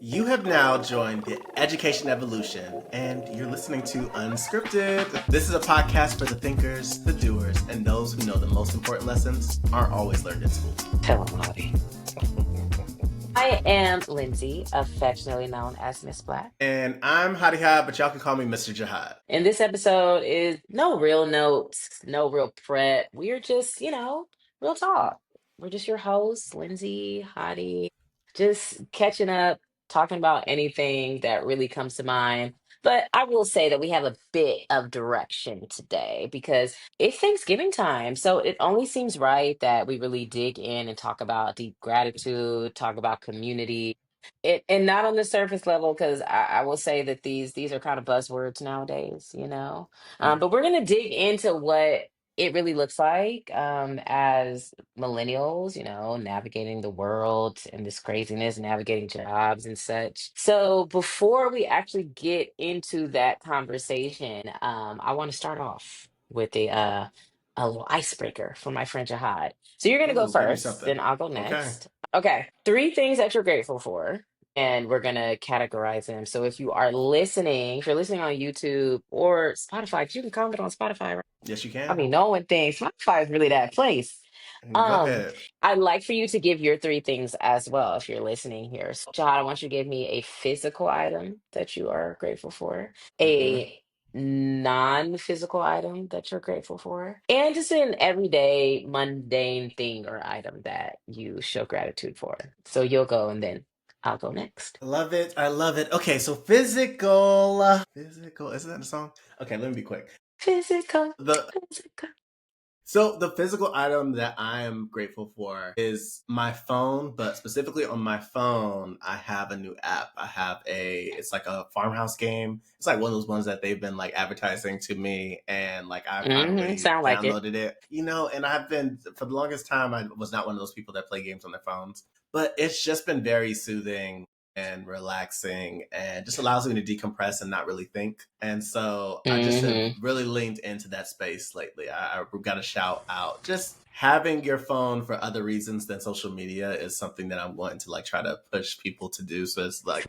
You have now joined the Education Evolution, and you're listening to Unscripted. This is a podcast for the thinkers, the doers, and those who know the most important lessons aren't always learned in school. Tell them, Hady. I am Lindsay, affectionately known as Miss Black. And I'm Hady, but y'all can call me Mr. Jihad. And this episode is no real notes, no real prep. We're just, real talk. We're just your hosts, Lindsay, Hady, just catching up, talking about anything that really comes to mind. But I will say that we have a bit of direction today because it's Thanksgiving time. So it only seems right that we really dig in and talk about deep gratitude, talk about community, and not on the surface level, because I will say that these are kind of buzzwords nowadays, Mm. but we're gonna dig into what it really looks like as millennials, navigating the world and this craziness, navigating jobs and such. So before we actually get into that conversation, I want to start off with a little icebreaker for my friend Jihad. So you're gonna go Ooh, give me first, something. then I'll go Okay. next. Okay, three things that you're grateful for, and we're gonna categorize them. So if you're listening on YouTube or Spotify, 'cause you can comment on Spotify, right? Yes, you I can. mean, no one thinks Spotify is really that place. Go Um, ahead. I'd like for you to give your three things as well if you're listening here. So, Jihad, I want you to give me a physical item that you are grateful for, Mm-hmm. a non-physical item that you're grateful for, and just an everyday mundane thing or item that you show gratitude for. So you'll go and then I'll go next. Love it. I love it. Okay, so physical. Physical. Isn't that a song? Okay, let me be quick. Physical, The physical. So the physical item that I am grateful for is my phone, but specifically on my phone, I have a new app. It's like a farmhouse game. It's like one of those ones that they've been like advertising to me, and like I finally Sound like it. downloaded it. And I've been, for the longest time, I was not one of those people that play games on their phones, but it's just been very soothing and relaxing and just allows me to decompress and not really think. And so I just have hmm really leaned into that space lately. I got to shout out just having your phone for other reasons than social media is something that I'm wanting to like try to push people to do. So it's like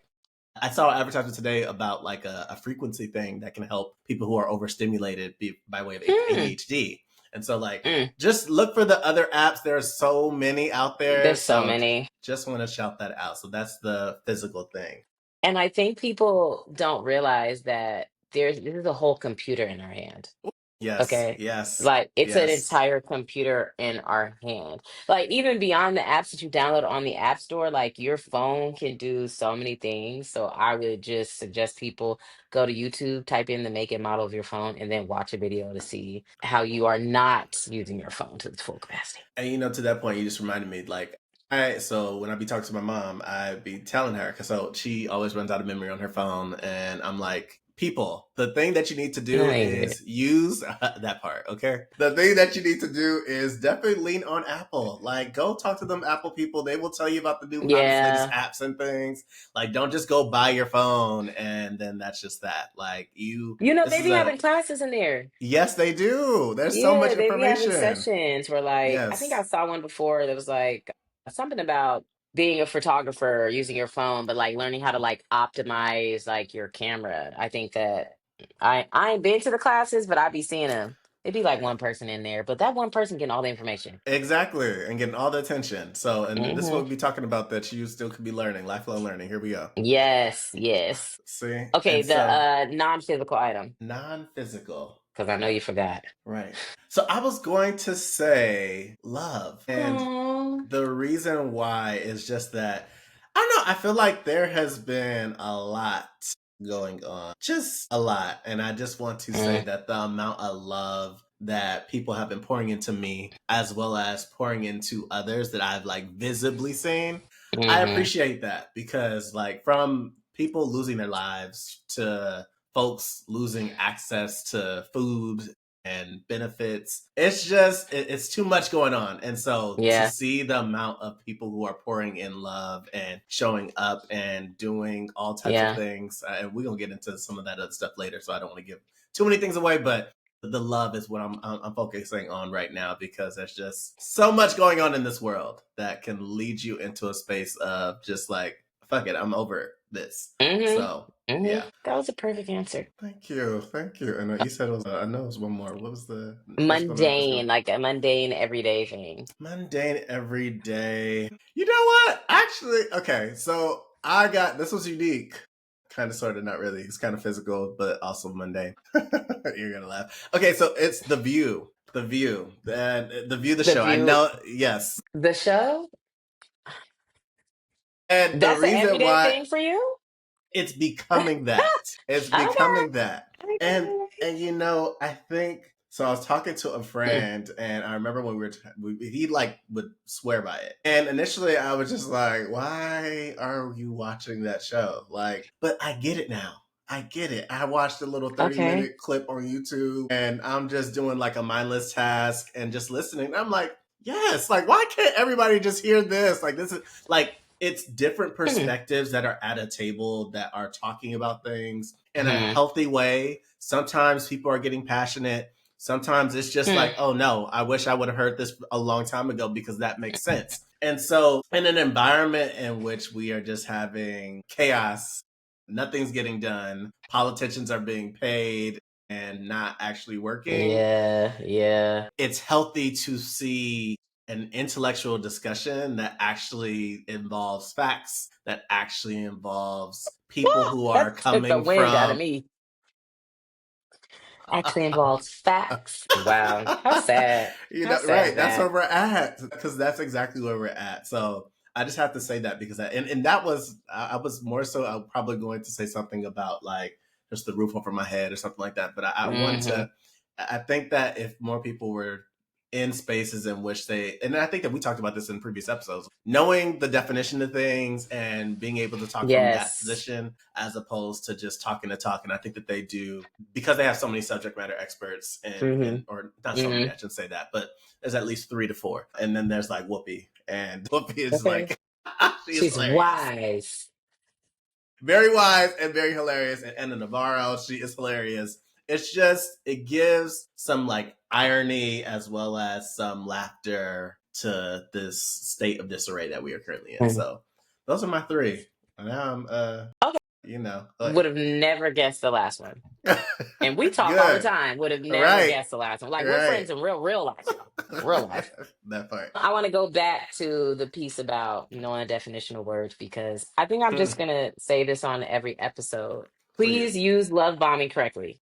I saw an advertisement today about like a frequency thing that can help people who are overstimulated by way of Mm, ADHD. And so like mm. just look for the other apps. There are so many out there. There's so So many. just want to shout that out. So that's the physical thing. And I think people don't realize that this is a whole computer in our hand. Yes, Okay. yes, Like it's an yes. entire computer in our hand. Like even beyond the apps that you download on the App Store, like your phone can do so many things. So I would just suggest people go to YouTube, type in the make and model of your phone, and then watch a video to see how you are not using your phone to its full capacity. And to that point, you just reminded me, like, so when I be talking to my mom, I be telling her, because so she always runs out of memory on her phone, and I'm like, people, the thing that you need to do Right. is use that part, okay? The thing that you need to do is definitely lean on Apple. Like, go talk to them Apple people. They will tell you about the new hottest, latest Yeah. apps and things. Like, don't just go buy your phone and then that's just that. Like, this They is be a, having classes in there. yes, they do. There's so much Yeah, they be having information. sessions where like I think Yes. I saw one before that was like something about being a photographer using your phone, but like learning how to like optimize like your camera. I think that I ain't been to the classes, but I be seeing them. It'd be like one person in there, but that one person getting all the information. Exactly, and getting all the attention. So, and this is what hmm we'll be talking about that you still could be learning, lifelong learning. Here we go. Yes, yes. See, Okay, and the so non-physical item, non-physical, because I know you forgot. right? So I was going to say love, and Aww. the reason why is just that I don't know. I feel like there has been a lot going on, just a lot, and I just want to say Mm, that the amount of love that people have been pouring into me as well as pouring into others that I've like visibly seen, I hmm appreciate that because like from people losing their lives to folks losing access to food and benefits. It's just it's too much going on. And so to Yeah, see the amount of people who are pouring in love and showing up and doing all types of yeah. things, and we're gonna get into some of that other stuff later. So I don't want to give too many things away, but the love is what I'm focusing on right now because there's just so much going on in this world that can lead you into a space of just like fuck it, I'm over it. this. Mm-hmm. So Mm-hmm. yeah. That was a perfect answer. Thank you, thank you. And you said it was. I know it was one more. What was the first one I just go? Mundane, like a mundane everyday thing. Mundane every day. You know what? Actually, okay. So I got this was unique. Kind of, sort of, not really. It's kind of physical, but also mundane. You're gonna laugh. Okay, so it's The View. The View. The View, the The show. I View, know. Yes. the show. And the That's an reason everyday why thing for you. it's becoming that. It's Okay. becoming that. And Okay. I think so. I was talking to a Mm, friend, and I remember when he like would swear by it. And initially, I was just like, "Why are you watching that show?" Like, but I get it now. I get it. I watched a little 30-minute okay. clip on YouTube, and I'm just doing like a mindless task and just listening. And I'm like, yes, like why can't everybody just hear this? Like this is like it's different Mm, perspectives that are at a table that are talking about things in a mm, healthy way. Sometimes people are getting passionate. Sometimes it's just mm. like, oh no, I wish I would have heard this a long time ago because that makes sense. And so, in an environment in which we are just having chaos, nothing's getting done, politicians are being paid and not actually working, Yeah, yeah. it's healthy to see an intellectual discussion that actually involves facts, that actually involves people Woo! who That are took the coming wind out of from me. Actually involves facts. Wow. How sad. How sad is right. That's where that? we're at because that's exactly where we're at. So I just have to say that because and that was I was more so I'm probably going to say something about like just the roof over my head or something like that. But I want Mm-hmm. to. I think that if more people were in spaces in which they and I think that we talked about this in previous episodes, knowing the definition of things and being able to talk from that Yes. position as opposed to just talking to talk. And I think that they do because they have so many subject matter experts and Mm-hmm. or not so many, Mm-hmm. I shouldn't say that, but there's at least 3 to 4. And then there's like Whoopi. And Whoopi is Okay. like she is She's hilarious. wise. Very wise and very hilarious. And Anna Navarro, she is hilarious. It's just it gives some like irony as well as some laughter to this state of disarray that we are currently in. Mhm. So those are my three. And now I'm Okay. you know, Would have never guessed the last one. And we talk all the good. time. Would have never Right. guessed the last one. Like we're Right. friends in real life, y'all. Real life. That part. I want to go back to the piece about knowing a definition of words because I think I'm just gonna say this on every episode. Please Please. use love bombing correctly.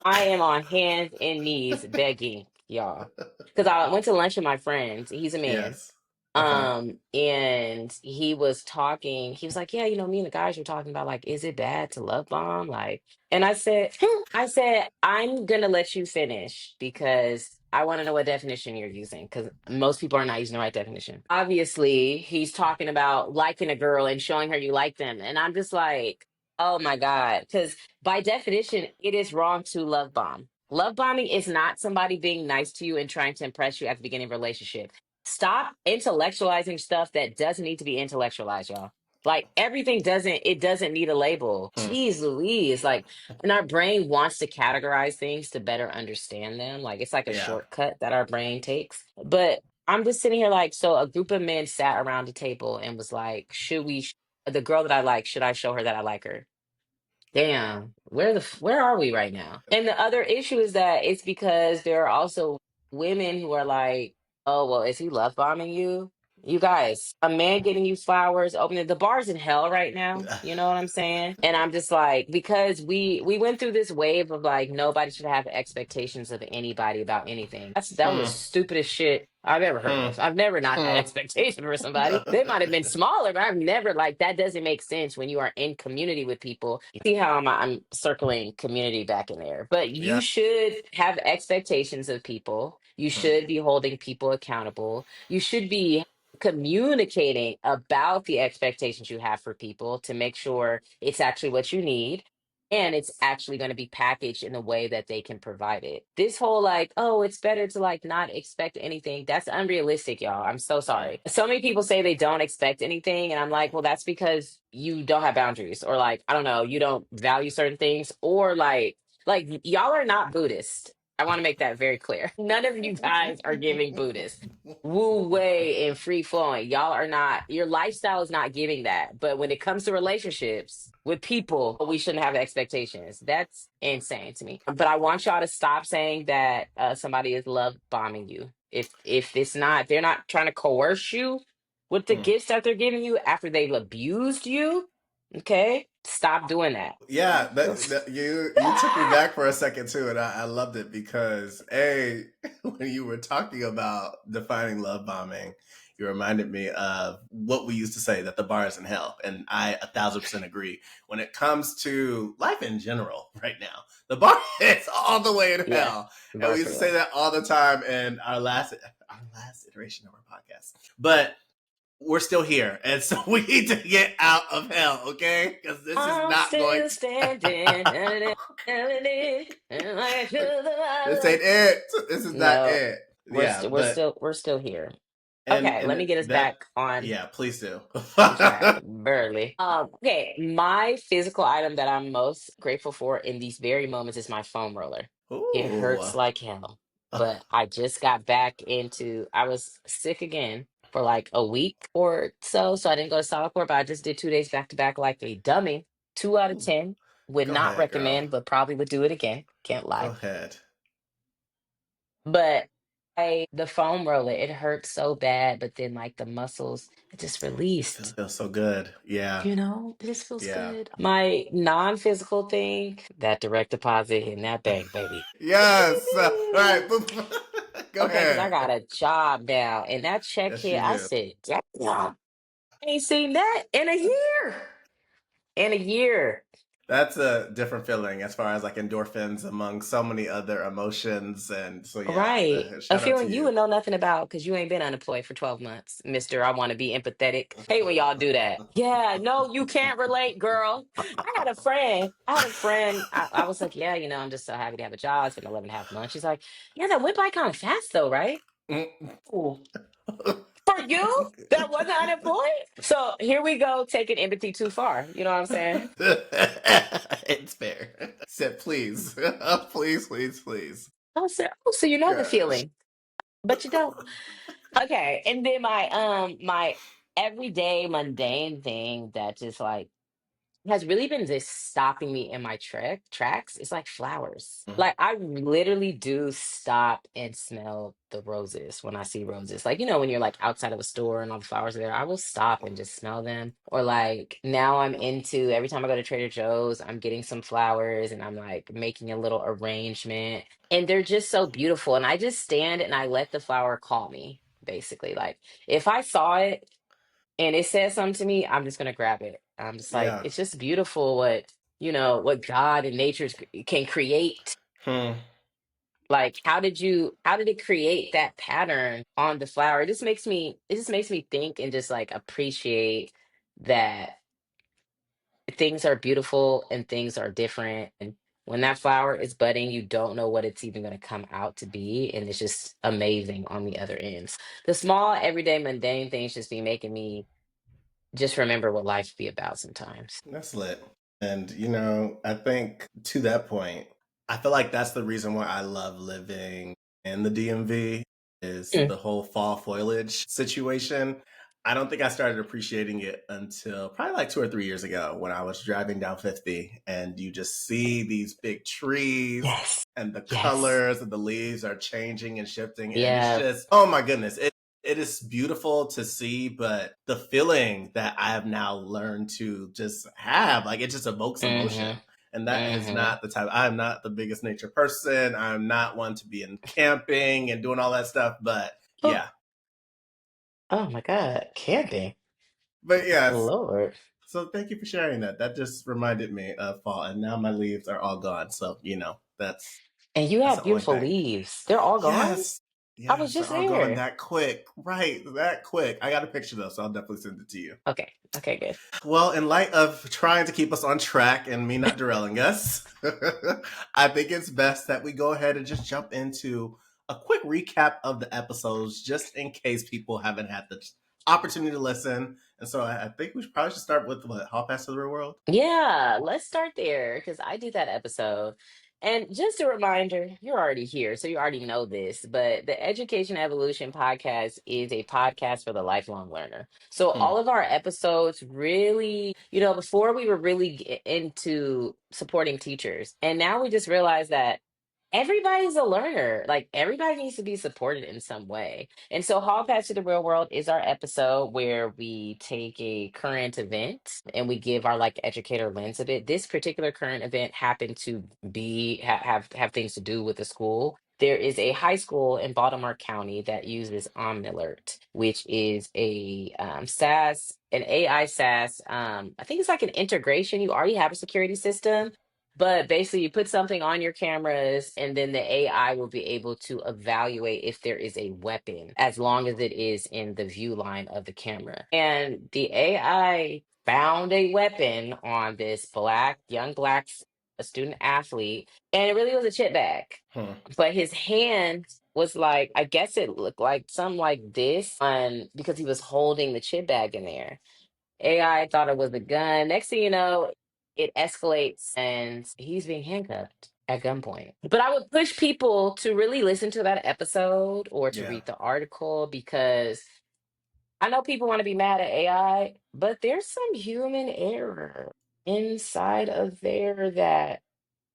I am on hands and knees begging y'all. Because I went to lunch with my friend. He's a man. Yes. Okay. And he was talking, he was like, yeah, me and the guys were talking about like, is it bad to love bomb? Like, and I said, I'm gonna let you finish because I want to know what definition you're using because most people are not using the right definition. Obviously, he's talking about liking a girl and showing her you like them. And I'm just like, oh my God. Because by definition, it is wrong to love bomb. Love bombing is not somebody being nice to you and trying to impress you at the beginning of a relationship. Stop intellectualizing stuff that doesn't need to be intellectualized, y'all. Like everything doesn't need a label. Hmm. Jeez Louise. Like, and our brain wants to categorize things to better understand them. Like it's like a Yeah. shortcut that our brain takes. But I'm just sitting here like, so a group of men sat around the table and was like, the girl that I like, should I show her that I like her? Damn, where are we right now? And the other issue is that it's because there are also women who are like, oh well, is he love bombing you? You guys, a man getting you flowers, opening the bar's in hell right now. You know what I'm saying? And I'm just like, because we went through this wave of like nobody should have expectations of anybody about anything. That was Hmm. the stupidest shit I've ever heard Hmm. of. I've never not had Hmm. expectation for somebody. They might have been smaller, but I've never like that doesn't make sense when you are in community with people. See how I'm circling community back in there. But you Yeah. should have expectations of people. You Hmm. should be holding people accountable. You should be communicating about the expectations you have for people to make sure it's actually what you need and it's actually going to be packaged in a way that they can provide it. This whole like, oh, it's better to like not expect anything. That's unrealistic, y'all. I'm so Hmm. sorry. So many people say they don't expect anything and I'm like, well, that's because you don't have boundaries or like, I don't know, you don't value certain things or like y'all are not Buddhist. I want to make that very clear. None of you guys are giving Buddhist. Wu Wei and free flowing. Y'all are not, your lifestyle is not giving that. But when it comes to relationships with people, we shouldn't have expectations. That's insane to me. But I want y'all to stop saying that somebody is love bombing you. If it's not, they're not trying to coerce you with the Hmm. gifts that they're giving you after they've abused you. Okay? Stop doing that. Yeah, that you took me back for a second too, and I loved it because when you were talking about defining love bombing, you reminded me of what we used to say that the bar is in hell, and I 1,000% agree. When it comes to life in general, right now, the bar is all the way in Yeah. hell, and we Bar used for to say real. that all the time in our last iteration of our podcast, but we're still here, and so we need to get out of hell, okay? Because this is I'm not going still standing. this ain't it. This is not No, it. we're Yeah, still we're but still we're still here. and Okay, let me get us that back on yeah, please do. track. Barely. Okay, my physical item that I'm most grateful for in these very moments is my foam roller. It Ooh. hurts like hell, but I just got back into. I was sick again for like a week or so, so I didn't go to solid core, but I just did 2 days back to back like a dummy. 2 out of 10. Would Go not ahead, girl. recommend, but probably would do it again. Can't Go lie. ahead. But the foam roller, it hurt so bad, but then like the muscles, it just released. Feels so good. Yeah. It just feels Yeah. good. My non-physical thing, that direct deposit in that bank, baby. Yes. All right. Go Okay, because I ahead. got a job now, and that check Yes, here, you I do. said, damn, I ain't seen that in a year. In a year. That's a different feeling as far as like endorphins among so many other emotions. And so, yeah, Right. A shout out to feeling you you. would know nothing about because you ain't been unemployed for 12 months, Mister. I want to be empathetic. Hate when y'all do that. Yeah, no, you can't relate, girl. I had a friend. I was like, yeah, I'm just so happy to have a job. It's been 11 and a half months. She's like, yeah, that went by kind of fast though, right? Ooh. For you that wasn't unemployed? So here we go, taking empathy too far. You know what I'm saying? It's fair. Said please. Please, please, please. So you know the Gosh. feeling, but you don't. Okay, and then my everyday mundane thing that just like has really been just stopping me in my tracks. It's like flowers. Like I literally do stop and smell the roses when I see roses. Like when you're like outside of a store and all the flowers are there, I will stop and just smell them. Or like now I'm into every time I go to Trader Joe's, I'm getting some flowers and I'm like making a little arrangement. And they're just so beautiful. And I just stand and I let the flower call me, basically. Like if I saw it and it says something to me, I'm just gonna grab it. I'm just like, Yeah. it's just beautiful what God and nature can create. Hmm. Like, how did it create that pattern on the flower? It just makes me think and just like appreciate that things are beautiful and things are different. And when that flower is budding, you don't know what it's even going to come out to be. And it's just amazing on the other ends. The small, everyday, mundane things just be making me just remember what life be about sometimes. That's lit. And, I think to that point, I feel like that's the reason why I love living in the DMV is Mm. the whole fall foliage situation. I don't think I started appreciating it until probably like 2 or 3 years ago when I was driving down 50 and you just see these big trees Yes. and the Yes. colors and the leaves are changing and shifting. And it's Yeah. just, oh my goodness. It is beautiful to see, but the feeling that I have now learned to just have, like it just evokes emotion. Mm-hmm. And that is Mm-hmm. not the type. I'm not the biggest nature person. I'm not one to be in camping and doing all that stuff. But Oh, yeah, oh my God. Camping. but yes. Lord. So thank you for sharing that. That just reminded me of fall, and now my leaves are all gone. So And you that's have the only beautiful thing. leaves. They're all gone? Yes, I was yes, they're just all gone there. that quick. Right, that quick. I got a picture though, so I'll definitely send it to you. Okay. Okay, good. Well, in light of trying to keep us on track and me not derailing us, I think it's best that we go ahead and just jump into a quick recap of the episodes, just in case people haven't had the opportunity to listen. And so I think we probably should start with what Hall Pass to the Real World. Yeah, let's start there because I did that episode. And just a reminder, you're already here, so you already know this, but the Education Evolution podcast is a podcast for the lifelong learner. So Hmm. all of our episodes really, before we were really into supporting teachers, and now we just realized that everybody's a learner. Like everybody needs to be supported in some way. And so Hall Pass to the Real World is our episode where we take a current event and we give our like educator lens of it. This particular current event happened to be have things to do with the school. There is a high school in Baltimore County that uses OmniAlert, which is a an AI SaaS. I think it's like an integration. You already have a security system, but basically, you put something on your cameras, and then the AI will be able to evaluate if there is a weapon, as long as it is in the view line of the camera. And the AI found a weapon on this young black student athlete, and it really was a chip bag. Hmm. But his hand was like, I guess it looked like something like this, because he was holding the chip bag in there. AI thought it was a gun. Next thing you know, it escalates and he's being handcuffed at gunpoint. But I would push people to really listen to that episode or to Yeah. read the article, because I know people want to be mad at AI, but there's some human error inside of there that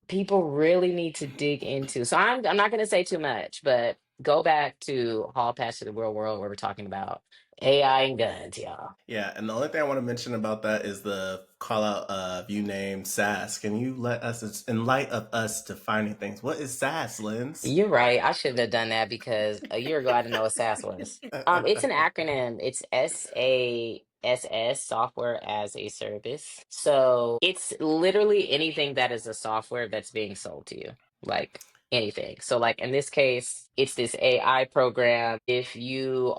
people really need to dig into. So I'm not going to say too much, but go back to Hall Pass to the Real World where we're talking about AI and guns, y'all. Yeah, and the only thing I want to mention about that is the call out of you named SAS. Can you let us, in light of us defining things, what is SAS, Linz? You're right. I shouldn't have done that because a year ago I didn't know what SaaS was. It's an acronym. It's SaaS, Software as a Service. So it's literally anything that is a software that's being sold to you. Like anything. So like in this case, it's this AI program. If you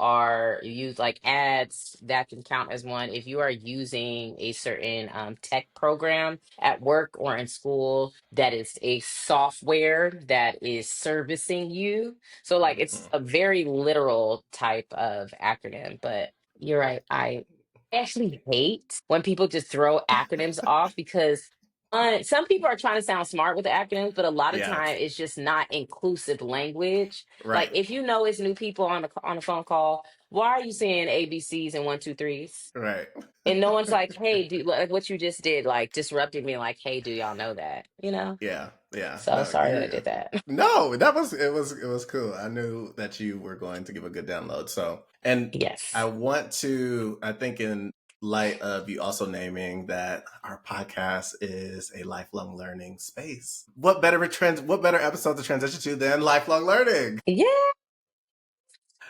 use like ads, that can count as one. If you are using a certain tech program at work or in school, that is a software that is servicing you. So like it's Mhm. a very literal type of acronym, but you're right. I actually hate when people just throw acronyms off, because some people are trying to sound smart with the acronyms, but a lot of Yeah, time it's just not inclusive language. Like right, if you know it's new people on a phone call, why are you saying ABCs and one, two, threes? right. And no one's like, hey, like what you just did, like disrupted me, like, hey, do y'all know that? Yeah, yeah. So No, sorry that I you. did that. No, that was it was cool. I knew that you were going to give a good download. So, and I Yes. want to. I think in light of you also naming that our podcast is a lifelong learning space. What better episode to transition to than lifelong learning? Yeah.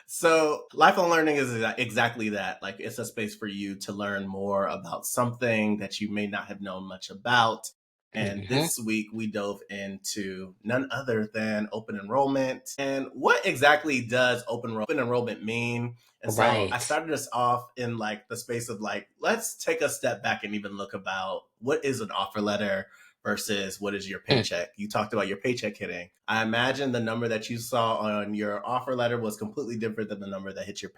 So, lifelong learning is exactly that. Like, it's a space for you to learn more about something that you may not have known much about. And Hmm. this week, we dove into none other than open enrollment. And what exactly does open enrollment mean? And so I Right. started us off in like the space of like, let's take a step back and even look about what is an offer letter versus what is your Mm. paycheck. You talked about your paycheck hitting. I imagine the number that you saw on your offer letter was completely different than the number that hit your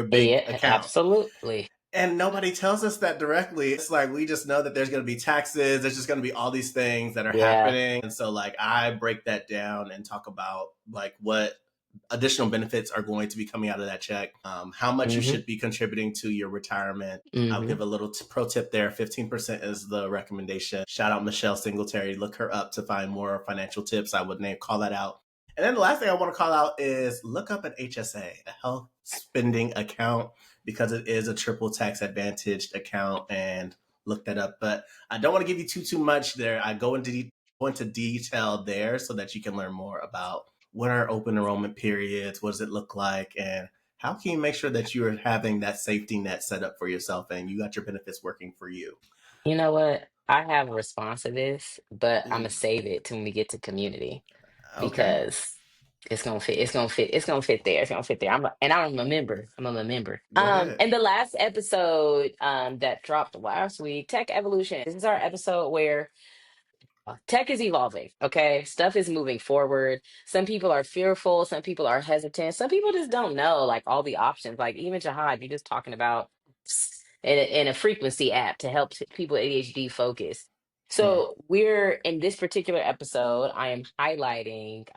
big Yeah, account. absolutely. And nobody tells us that directly. It's like we just know that there's going to be taxes, there's just going to be all these things that are Yeah. happening. And so like I break that down and talk about like what additional benefits are going to be coming out of that check, how much you Hmm. should be contributing to your retirement. I'll Hmm. give a little pro tip there. 15% is the recommendation. Shout out Michelle Singletary. Look her up to find more financial tips. I would call that out. And then the last thing I want to call out is look up an HSA, a health spending account, because it is a triple tax advantaged account, and look that up. But I don't want to give you too much there. I go into detail there so that you can learn more about what are open enrollment periods, what does it look like, and how can you make sure that you are having that safety net set up for yourself and you got your benefits working for you. You know what? I have a response to this, but I'm gonna Ooh, save it till when we get to community, okay, because it's gonna fit. It's gonna fit. It's gonna fit there. It's gonna fit there. And I'm a member. I'm a member. go ahead. And the last episode that dropped last week, Tech Evolution. This is our episode where tech is evolving. Okay, stuff is moving forward. Some people are fearful. Some people are hesitant. Some people just don't know like all the options. Like even Jihad, you're just talking about in a frequency app to help people ADHD focus. Mm. So we're in this particular episode, I am highlighting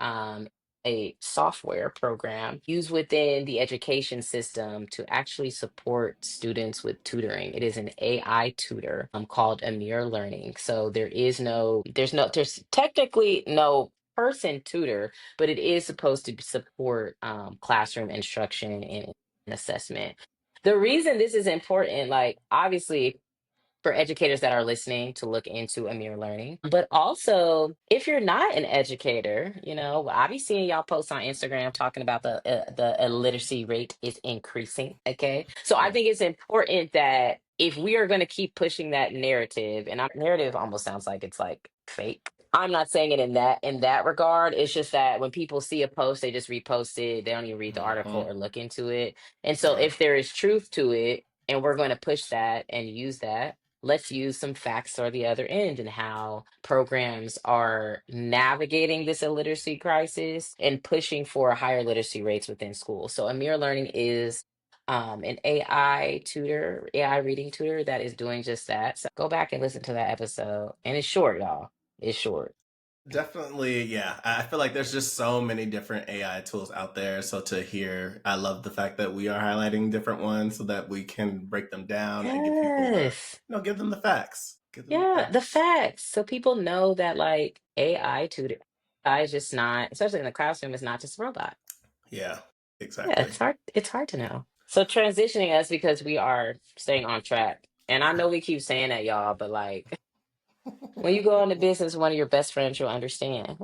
a software program used within the education system to actually support students with tutoring. It is an AI tutor called Amira Learning. So there's technically no person tutor, but it is supposed to support classroom instruction and assessment. The reason this is important, like obviously for educators that are listening to look into Amir Learning. But also, if you're not an educator, I be seeing y'all posts on Instagram talking about the illiteracy rate is increasing. Okay, so I Yeah. think it's important that if we are going to keep pushing that narrative, and our narrative almost sounds like it's like fake. I'm not saying it in that regard. It's just that when people see a post, they just repost it. They don't even read the article Hmm. or look into it. And so, Yeah. if there is truth to it, and we're going to push that and use that, let's use some facts or the other end and how programs are navigating this illiteracy crisis and pushing for higher literacy rates within schools. So Amir Learning is an AI tutor, AI reading tutor that is doing just that. So go back and listen to that episode. And it's short, y'all. It's short. Definitely, yeah. I feel like there's just so many different AI tools out there. So to hear, I love the fact that we are highlighting different ones so that we can break them down and give people Yes. give them the facts. Give them the Yeah, the facts. facts. So people know that like AI tutor, AI is just not, especially in the classroom, is not just a robot. Yeah, Yeah, exactly. it's hard to know. So transitioning us because we are staying on track. And I know we keep saying that, y'all, but like when you go into business, one of your best friends, you'll understand.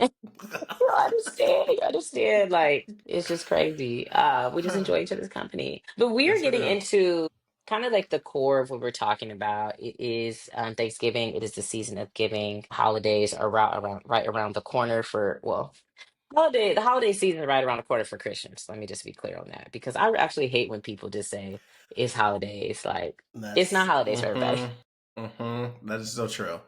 You understand. You understand. Like it's just crazy. We just enjoy each other's company. But we are Yes, we getting do. into kind of like the core of what we're talking about. It is Thanksgiving. It is the season of giving. Holidays are right around the corner for well, the holiday season is right around the corner for Christians. Let me just be clear on that because I actually hate when people just say it's holidays. Like it's not That's holidays for everybody. that is so true.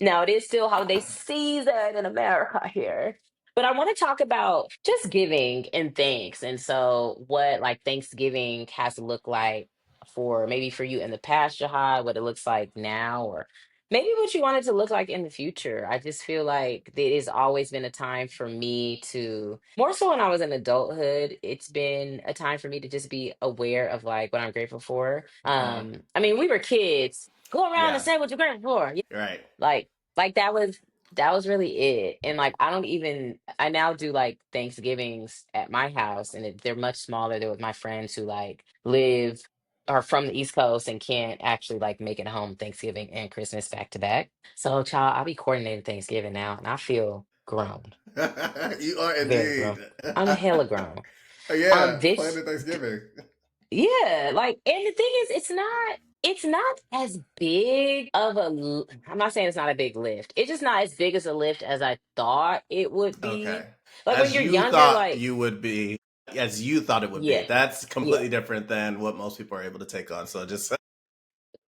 Now it is still holiday season in America here. But I want to talk about just giving and thanks. And so what like Thanksgiving has to look like for maybe for you in the past, Jahad, what it looks like now, or maybe what you want it to look like in the future. I just feel like it has always been a time for me to more so when I was in adulthood, it's been a time for me to just be aware of like what I'm grateful for. Mm, I mean, we were kids. Go around and yeah, say what you're grateful for. you're right. Like that was really it. And like I now do like Thanksgivings at my house and they're much smaller. They're with my friends who like live are from the East Coast and can't actually like make it home Thanksgiving and Christmas back to back. So child, I'll be coordinating Thanksgiving now and I feel grown. You are Very indeed. grown. I'm hella grown. Yeah, This planning Thanksgiving. Yeah, like, and the thing is, it's not as big of I'm not saying it's not a big lift. It's just not as big as a lift as I thought it would be. Okay. Like when As you're you younger, thought like, you would be, as you thought it would be. yeah, That's yeah, completely different than what most people are able to take on. So just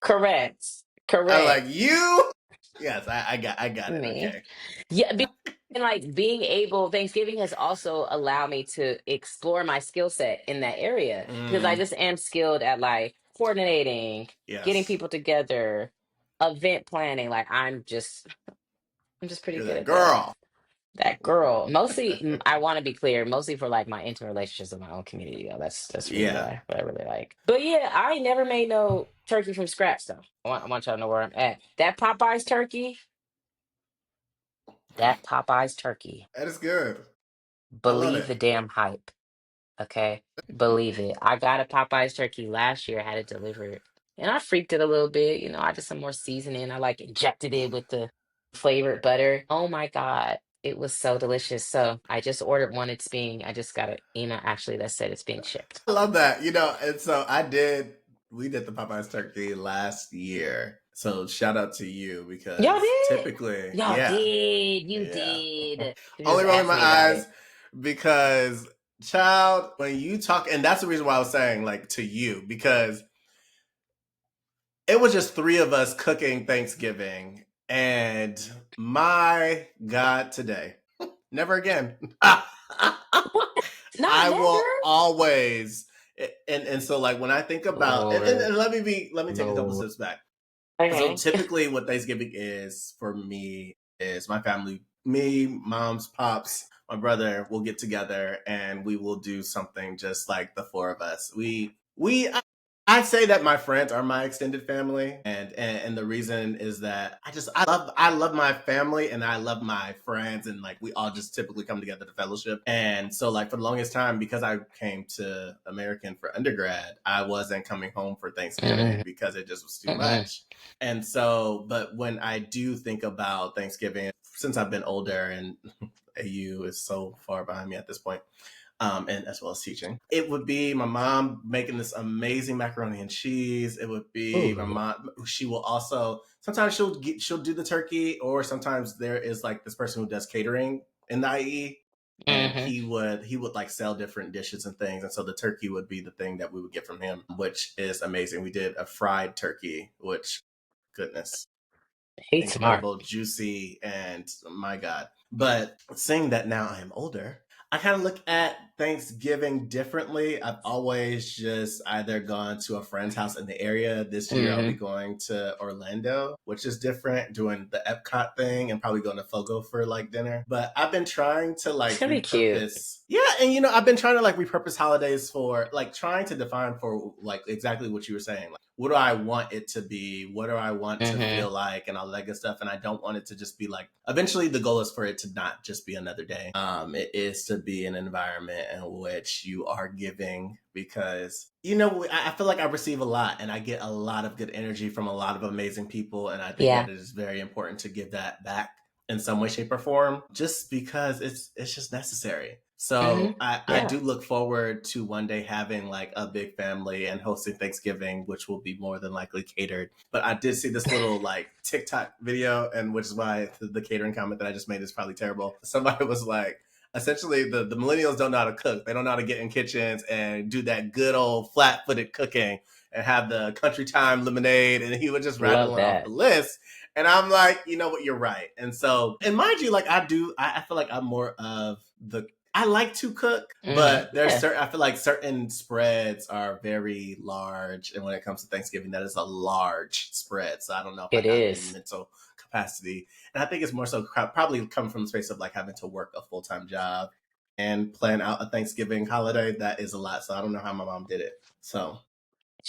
correct, I'm like correct. you. Yes, I got it. Me. Okay. Yeah, and like being able, Thanksgiving has also allowed me to explore my skill set in that area because I Mm, just am skilled at like coordinating, getting yes. people together, event planning. Like I'm just pretty You're good that at that. girl. That girl. Mostly, I want to be clear, mostly for like my intimate relationships in my own community, though. That's really Yeah. what I really like. But yeah, I ain't never made no turkey from scratch though. I want y'all to know where I'm at. That Popeyes turkey, That is good. I love believe it. the damn hype. Okay. Believe it. I got a Popeyes turkey last year, had it delivered. And I freaked it a little bit. I did some more seasoning. I like injected it with the flavored butter. Oh my God. It was so delicious. So I just ordered one. I just got an email actually that said it's being shipped. I love that. And so we did the Popeyes turkey last year. So shout out to you Y'all because did? typically, Y'all yeah, did. You yeah. did. You just Only rolling asked my me about eyes it. because, child, when you talk, and that's the reason why I was saying, like, to you, because it was just three of us cooking Thanksgiving. And my God, today, never again. What? Not I never? will always, and so like when I think about, Lord. and let me take a couple Lord. steps back. So Okay. typically, what Thanksgiving is for me is my family, me, mom's, pops, my brother will get together and we will do something just like the four of us. I say that my friends are my extended family, and the reason is that I love my family and I love my friends, and like we all just typically come together to fellowship. And so like for the longest time, because I came to American for undergrad, I wasn't coming home for Thanksgiving Mm-hmm. because it just was too Mm-hmm. much. And so, but when I do think about Thanksgiving, since I've been older and AU is so far behind me at this point, and as well as teaching. It would be my mom making this amazing macaroni and cheese. It would be my Ooh. mom. She will also sometimes she'll do the turkey, or sometimes there is like this person who does catering in the IE, and Mm-hmm. he would like sell different dishes and things, and so the turkey would be the thing that we would get from him, which is amazing. We did a fried turkey, which goodness, He's smart. incredible, juicy, and my God. But seeing that now I am older, I kind of look at Thanksgiving differently. I've always just either gone to a friend's house in the area. This year I'll be Mm-hmm. going to Orlando, which is different, doing the Epcot thing and probably going to Fogo for like dinner. But I've been trying to It's like gonna be cute. repurpose. Yeah, and you know, I've been trying to like repurpose holidays for like trying to define for like exactly what you were saying. Like, what do I want it to be? What do I want to Mm-hmm. feel like? And all that good stuff. And I don't want it to just be like, eventually the goal is for it to not just be another day. It is to be an environment in which you are giving, because, you know, I feel like I receive a lot and I get a lot of good energy from a lot of amazing people. And I think Yeah. that it is very important to give that back in some way, shape, or form, just because it's just necessary. Mm-hmm. So I Yeah. do look forward to one day having like a big family and hosting Thanksgiving, which will be more than likely catered. But I did see this little like TikTok video, and which is why the catering comment that I just made is probably terrible. Somebody was like, essentially the millennials don't know how to cook. They don't know how to get in kitchens and do that good old flat footed cooking and have the country time lemonade. And he was just Love rattling off the that. list. And I'm like, you know what, you're right. And so, and mind you, like I feel like I'm more of the I like to cook, Mm-hmm. but there's Yeah. certain I feel like certain spreads are very large, and when it comes to Thanksgiving, that is a large spread. So I don't know if I It have the is. mental capacity, and I think it's more so probably coming from the space of like having to work a full time job and plan out a Thanksgiving holiday. That is a lot. So I don't know how my mom did it. So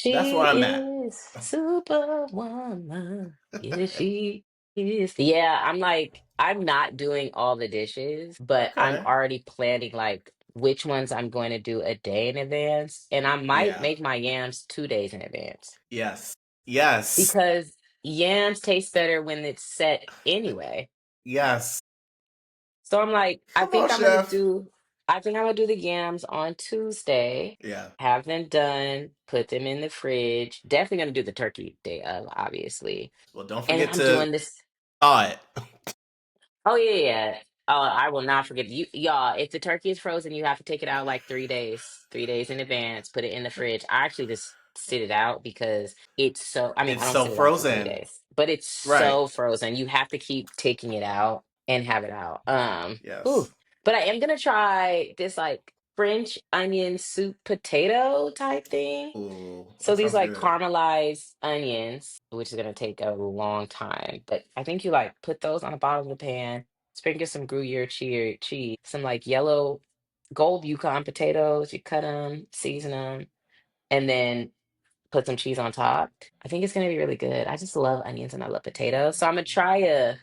that's She where I'm at. is Superwoman. Yes, she is. Yeah, I'm like, I'm not doing all the dishes, but I'm Okay. already planning like which ones I'm going to do a day in advance. And I might Yeah. make my yams 2 days in advance Yes. Yes. because yams taste better when it's set anyway. Yes. So I'm like, Come on, chef. I think I'm gonna do the yams on Tuesday, Yeah. have them done, put them in the fridge. Definitely gonna do the turkey day of, obviously. Well, don't And forget I'm to doing this. thaw it. Oh yeah, yeah, yeah. I will not forget you, y'all. If the turkey is frozen, you have to take it out like 3 days, 3 days in advance. Put it in the fridge. I actually just sit it out because it's so. I mean, It's I don't so sit it out for three frozen. days, but it's Right. so frozen. You have to keep taking it out and have it out. Ooh. Yes. But I am gonna try this like French onion soup potato type thing. Ooh, So that these sounds like good. caramelized onions, which is gonna take a long time, but I think you like put those on the bottom of the pan, sprinkle some Gruyere cheese, some like yellow gold Yukon potatoes. You cut them, season them, and then put some cheese on top. I think it's gonna be really good. I just love onions and I love potatoes, so I'm gonna try a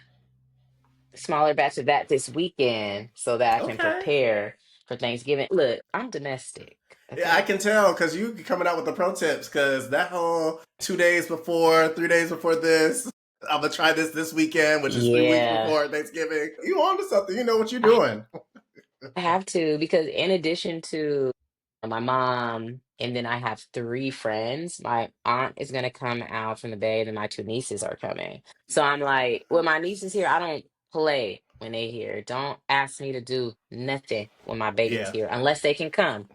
smaller batch of that this weekend so that I can Okay. prepare for Thanksgiving. Look, I'm domestic, Yeah, I okay? can tell because you coming out with the pro tips. Because that whole 2 days before, 3 days before this, I'm gonna try this weekend, which is 3 weeks Yeah. before Thanksgiving. You on to something? You know what you're doing. I have to because in addition to my mom, and then I have three friends. My aunt is gonna come out from the Bay, and then my two nieces are coming. So I'm like, when my nieces here, I don't play when they here. Don't ask me to do nothing when my baby's Yeah. here, unless they can come,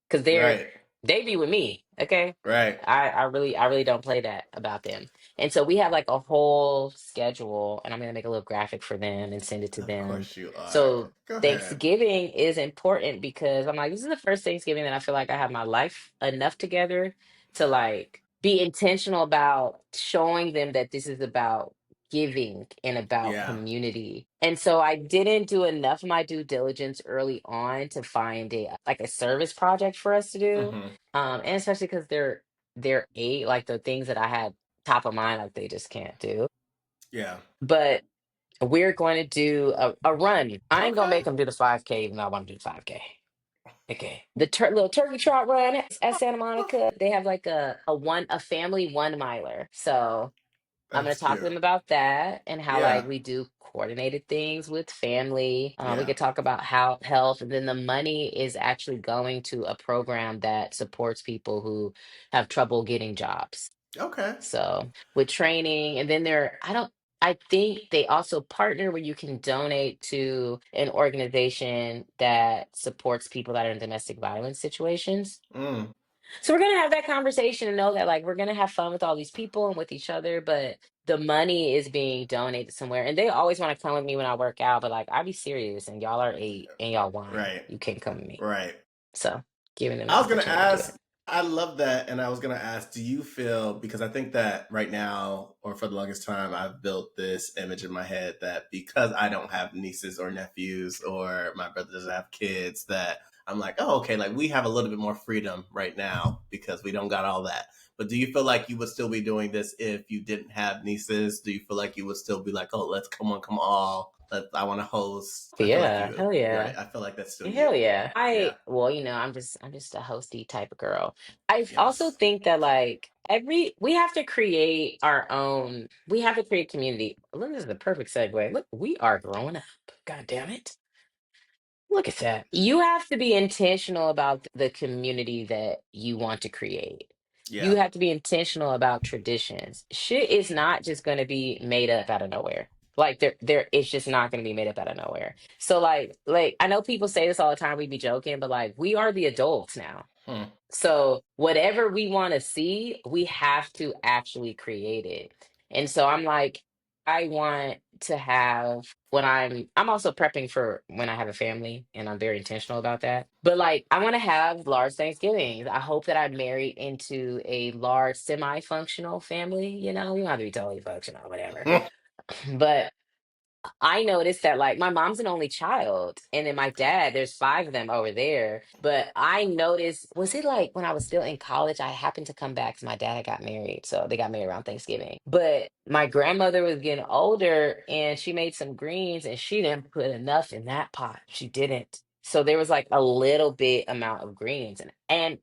because Right. they be with me. Okay. Right. I really don't play that about them. And so we have like a whole schedule, and I'm gonna make a little graphic for them and send it to Of them. course you are. So Go ahead. Thanksgiving is important because I'm like, this is the first Thanksgiving that I feel like I have my life enough together to like be intentional about showing them that this is about giving and about Yeah. community. And so I didn't do enough of my due diligence early on to find a like a service project for us to do. Hmm. And especially because they're eight, like the things that I had top of mind, like they just can't do. Yeah. But we're going to do a run. I ain't gonna Okay. make them do the 5K, even though I want to do the 5K. Okay. The little turkey trot run at Santa Monica, they have like a family 1 miler. So I'm gonna That's talk to cute. them about that and how Yeah. like we do coordinated things with family. We Yeah. could talk about how health, and then the money is actually going to a program that supports people who have trouble getting jobs. Okay. So with training, and then I think they also partner where you can donate to an organization that supports people that are in domestic violence situations. Mm. So we're gonna have that conversation and know that like we're gonna have fun with all these people and with each other, but the money is being donated somewhere. And they always want to come with me when I work out, but like I be serious and y'all are eight and y'all wine. Right. You can't come with me. Right. So giving them the I was gonna opportunity to do it. ask. I love that, and I was gonna ask, do you feel, because I think that right now, or for the longest time, I've built this image in my head that because I don't have nieces or nephews, or my brother doesn't have kids, that I'm like, oh, okay, like we have a little bit more freedom right now because we don't got all that. But do you feel like you would still be doing this if you didn't have nieces? Do you feel like you would still be like, oh, let's come on, come all. I want to host. I feel like Yeah, you would, hell yeah. right? I feel like that's still Hell you. yeah. Yeah. Well, I'm just a hosty type of girl. I also Yes. think that like we have to create our own, we have to create community. Look, this is the perfect segue. Look, we are growing up. God damn it. Look at that. You have to be intentional about the community that you want to create. You Yeah. have to be intentional about traditions. Shit is not just going to be made up out of nowhere. Like there it's just not going to be made up out of nowhere. So like I know people say this all the time, we be joking, but like we are the adults now. Hmm. So whatever we want to see, we have to actually create it. And so I'm like, I want to have when I'm also prepping for when I have a family, and I'm very intentional about that. But like I want to have large Thanksgivings. I hope that I'm married into a large semi-functional family, you don't have to be totally functional, whatever. But I noticed that like my mom's an only child, and then my dad, there's five of them over there. But I noticed, was it like when I was still in college, I happened to come back because my dad got married. So they got married around Thanksgiving. But my grandmother was getting older and she made some greens and she didn't put enough in that pot. She didn't. So there was like a little bit amount of greens. And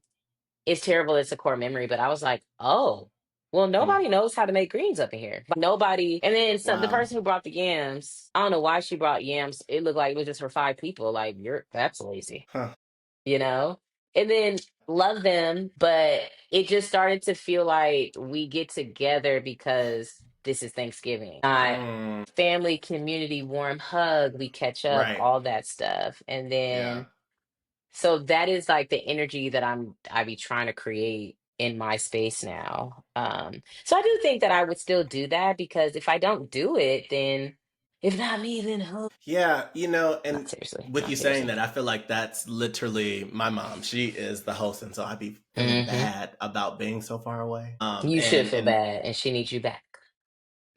it's terrible, it's a core memory, but I was like, "Oh, well, Hmm. nobody knows how to make greens up in here." But nobody, and then the Wow. person who brought the yams, I don't know why she brought yams. It looked like it was just for five people. Like, that's lazy, Huh. you know? And then love them, but it just started to feel like we get together because this is Thanksgiving, not Mm. family, community, warm hug, we catch up, Right. all that stuff. And Yeah. then so that is like the energy that I be trying to create in my space now. So I do think that I would still do that because if I don't do it, then if not me, then who? Yeah. Not And seriously, with not you saying seriously. that, I feel like that's literally my mom. She is the host, and so I'd be feeling Hmm. bad about being so far away. You should And feel bad, and she needs you back.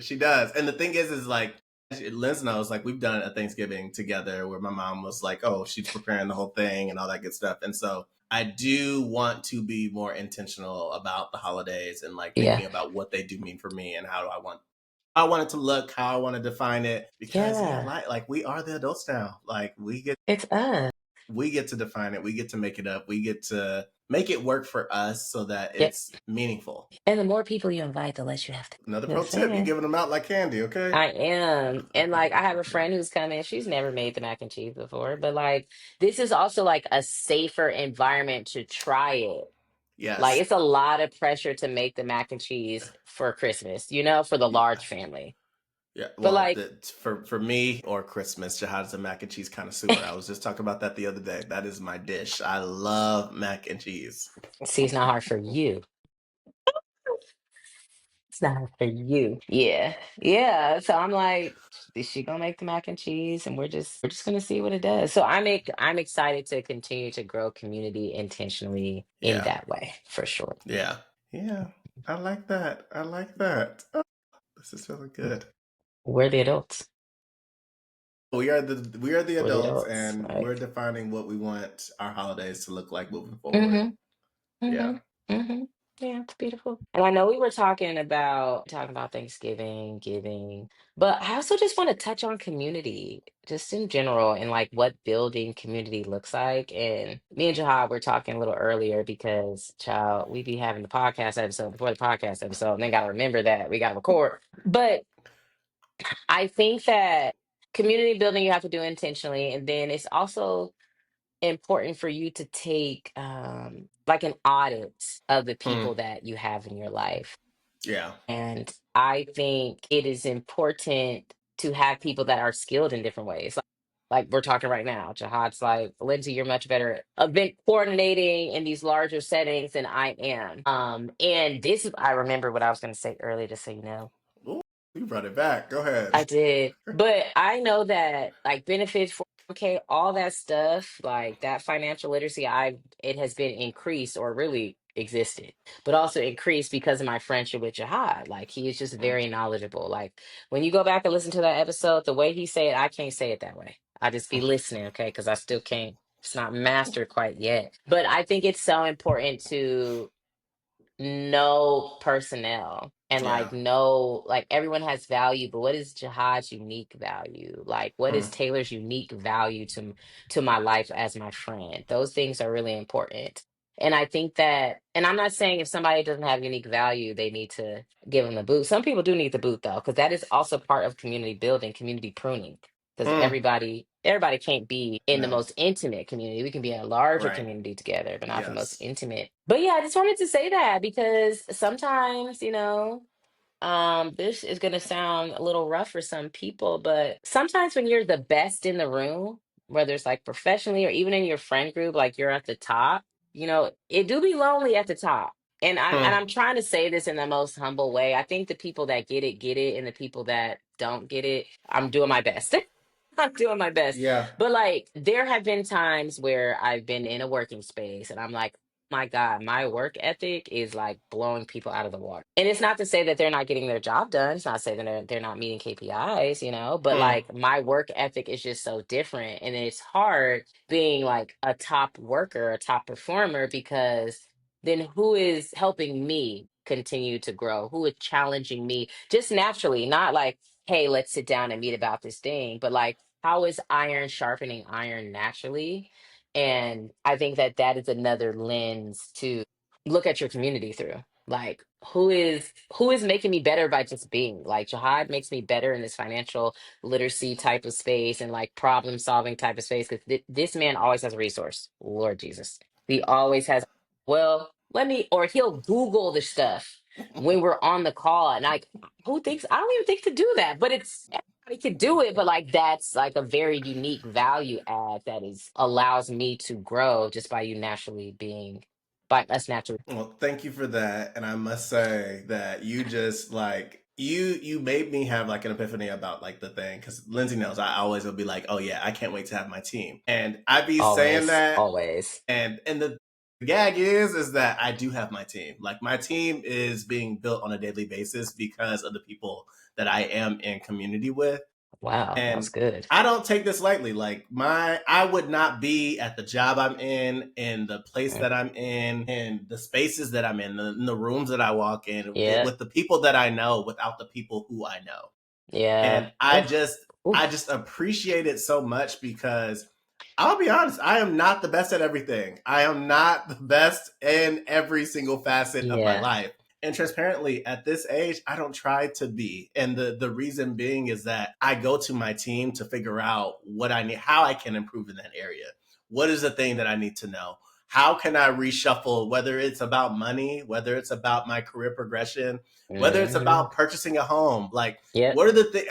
she does. And the thing is like, Liz knows, like, we've done a Thanksgiving together where my mom was like, oh, she's preparing the whole thing and all that good stuff. And so I do want to be more intentional about the holidays and like Yeah, thinking about what they do mean for me and how do I want it to look, how I want to define it. Because yeah, yeah, like we are the adults now. Like it's us. we get to define it, we get to make it up, we get to make it work for us so that Yep. it's meaningful. And the more people you invite, the less you have to. Another pro Just tip, you're saying. giving them out like candy, okay? I am. And like I have a friend who's coming. She's never made the mac and cheese before, but like this is also like a safer environment to try it. Like Yes. it's a lot of pressure to make the mac and cheese for Christmas, for the large family. Yeah, But well, like, for me or Christmas, Jihad's a mac and cheese connoisseur. I was just talking about that the other day. That is my dish. I love mac and cheese. see, it's not hard for you. It's not hard for you. Yeah. Yeah. So I'm like, is she gonna make the mac and cheese? And we're just gonna see what it does. So I'm excited to continue to grow community intentionally in Yeah, that way for sure. yeah, yeah. I like that. I like that. Oh, this is really good. We're the adults. We are the We're the adults, adults. and we're Like, defining what we want our holidays to look like moving forward. mm-hmm. Yeah. Mhm. Mhm. Yeah, it's beautiful. And I know we were talking about Thanksgiving, giving, but I also just want to touch on community, just in general, and like what building community looks like. And me and Jahad were talking a little earlier because, child, we be having the podcast episode before the podcast episode, and then gotta remember that we gotta record. But I think that community building you have to do intentionally, and then it's also important for you to take like an audit of the Hmm. people that you have in your life. Yeah. And I think it is important to have people that are skilled in different ways. Like we're talking right now. Jihad's like, Lindsay, you're much better at event coordinating in these larger settings than I am. And this is I remember what I was gonna say earlier, just so you know. Ooh, you brought it back. Go I ahead. did. But I know that like benefits for okay, all that stuff, like that financial literacy, it has been increased or really existed, but also increased because of my friendship with Jihad. Like he is just Mm, very knowledgeable. Like when you go back and listen to that episode, the way he say it, I can't say it that way. I just be listening, okay? Because I still can't, it's not mastered quite yet. But I think it's so important to know personnel and yeah. like know like everyone has value, but what is Jihad's unique value, like what Hmm. is Taylor's unique value to my life as my friend? Those things are really important. And I think that, and I'm not saying if somebody doesn't have unique value they need to give them the boot. Some people do need the boot though, because that is also part of community building, community pruning, because Hmm. everybody can't be in the No. most intimate community. We can be in a larger Right. community together, but not the most Yes. intimate. But yeah, I just wanted to say that because sometimes, this is gonna sound a little rough for some people, but sometimes when you're the best in the room, whether it's like professionally or even in your friend group, like you're at the top, it do be lonely at the top. And I'm and Hmm. I'm trying to say this in the most humble way. I think the people that get it, and the people that don't get it, I'm doing my best. I'm doing my best. Yeah. But like there have been times where I've been in a working space and I'm like, my God, my work ethic is like blowing people out of the water. And it's not to say that they're not getting their job done. It's not to say that they're not meeting KPIs, but Hmm. like my work ethic is just so different. And it's hard being like a top worker, a top performer, because then who is helping me continue to grow? Who is challenging me just naturally, not like, hey, let's sit down and meet about this thing, but like, how is iron sharpening iron naturally? And I think that that is another lens to look at your community through. Like, who is making me better by just being like Jihad makes me better in this financial literacy type of space and like problem solving type of space because this man always has a resource. Lord Jesus, he always has. Well, let me, or he'll Google the stuff when we're on the call, and like, who thinks? I don't even think to do that, but it's everybody could do it, but like that's like a very unique value add that is allows me to grow just by you naturally being by us naturally. Well, thank you for that. And I must say that you just like you made me have like an epiphany about like the thing because Lindsay knows I always will be like, oh yeah, I can't wait to have my team, and I be saying Always, that, always. and the gag is that I do have my team. Like my team is being built on a daily basis because of the people that I am in community with. Wow, that's And good. I don't take this lightly. Like I would not be at the job I'm in the place Mm, that I'm in the spaces that I'm in the rooms that I walk in, yeah, with the people that I know, without the people who I know. yeah. And I Oof, just I oof. just appreciate it so much because I'll be honest, I am not the best at everything. I am not the best in every single facet of my Yeah. life. And transparently, at this age, I don't try to be. And the reason being is that I go to my team to figure out what I need, how I can improve in that area. What is the thing that I need to know? How can I reshuffle, whether it's about money, whether it's about my career progression, whether it's Hmm. about purchasing a home? Like, Yep. what are the things?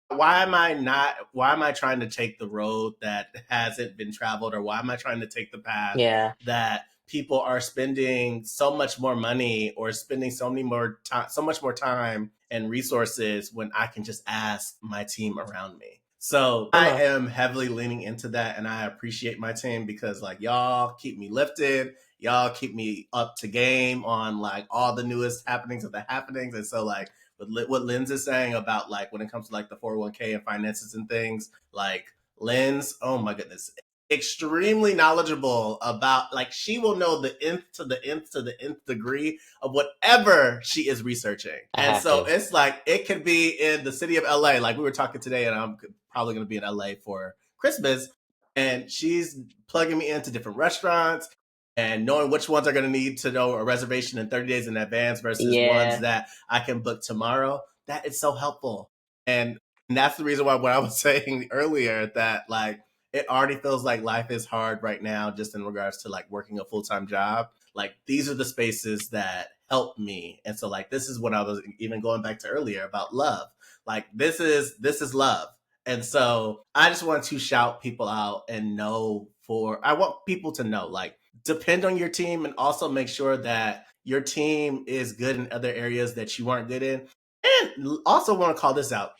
Why am I trying to take the road that hasn't been traveled, or why am I trying to take the path Yeah. that people are spending so much more money or spending so much more time and resources when I can just ask my team around me? So I Uh-huh. am heavily leaning into that, and I appreciate my team because like y'all keep me lifted, y'all keep me up to game on like all the newest happenings of the happenings, and so like what Lynn's is saying about like when it comes to like the 401k and finances and things, like Lynn's, oh my goodness, extremely knowledgeable about like she will know the nth to the nth to the nth degree of whatever she is researching. I And have so to. it's like it could be in the city of LA. Like we were talking today, and I'm probably going to be in LA for Christmas. And she's plugging me into different restaurants and knowing which ones are going to need to know a reservation in 30 days in advance versus ones Yeah. that I can book tomorrow. That is so helpful. And that's the reason why what I was saying earlier that like it already feels like life is hard right now just in regards to like working a full-time job. Like these are the spaces that help me. And so like this is what I was even going back to earlier about love. Like this is love. And so I just want to shout people out and know for I want people to know like depend on your team and also make sure that your team is good in other areas that you aren't good in. And also want to call this out.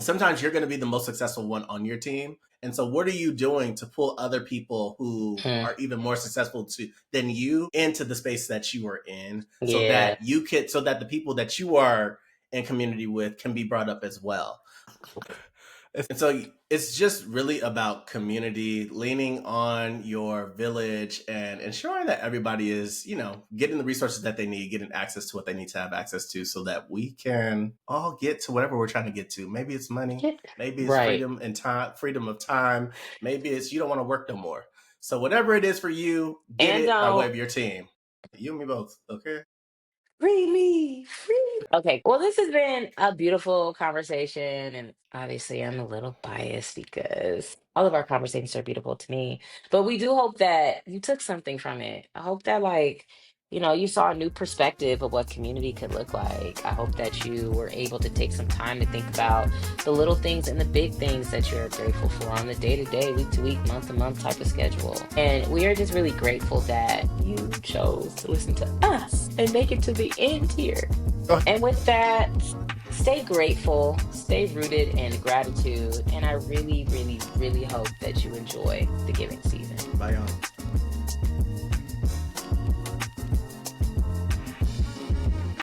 Sometimes you're going to be the most successful one on your team. And so what are you doing to pull other people who Hmm. are even more successful than you into the space that you are in Yeah. so that the people that you are in community with can be brought up as well. And so it's just really about community, leaning on your village and ensuring that everybody is, getting the resources that they need, getting access to what they need to have access to so that we can all get to whatever we're trying to get to. Maybe it's money, Yeah. maybe it's Right. freedom and time, freedom of time, maybe it's you don't want to work no more. So whatever it is for you, get And it by way don't of your team. You and me both, okay? really free. Okay, well, this has been a beautiful conversation, and obviously, I'm a little biased because all of our conversations are beautiful to me. But we do hope that you took something from it. I hope that, like, you saw a new perspective of what community could look like. I hope that you were able to take some time to think about the little things and the big things that you're grateful for on the day to day, week to week, month to month type of schedule. And we are just really grateful that you chose to listen to us and make it to the end here. And with that, stay grateful, stay rooted in gratitude. And I really, really, really hope that you enjoy the giving season. Bye, y'all.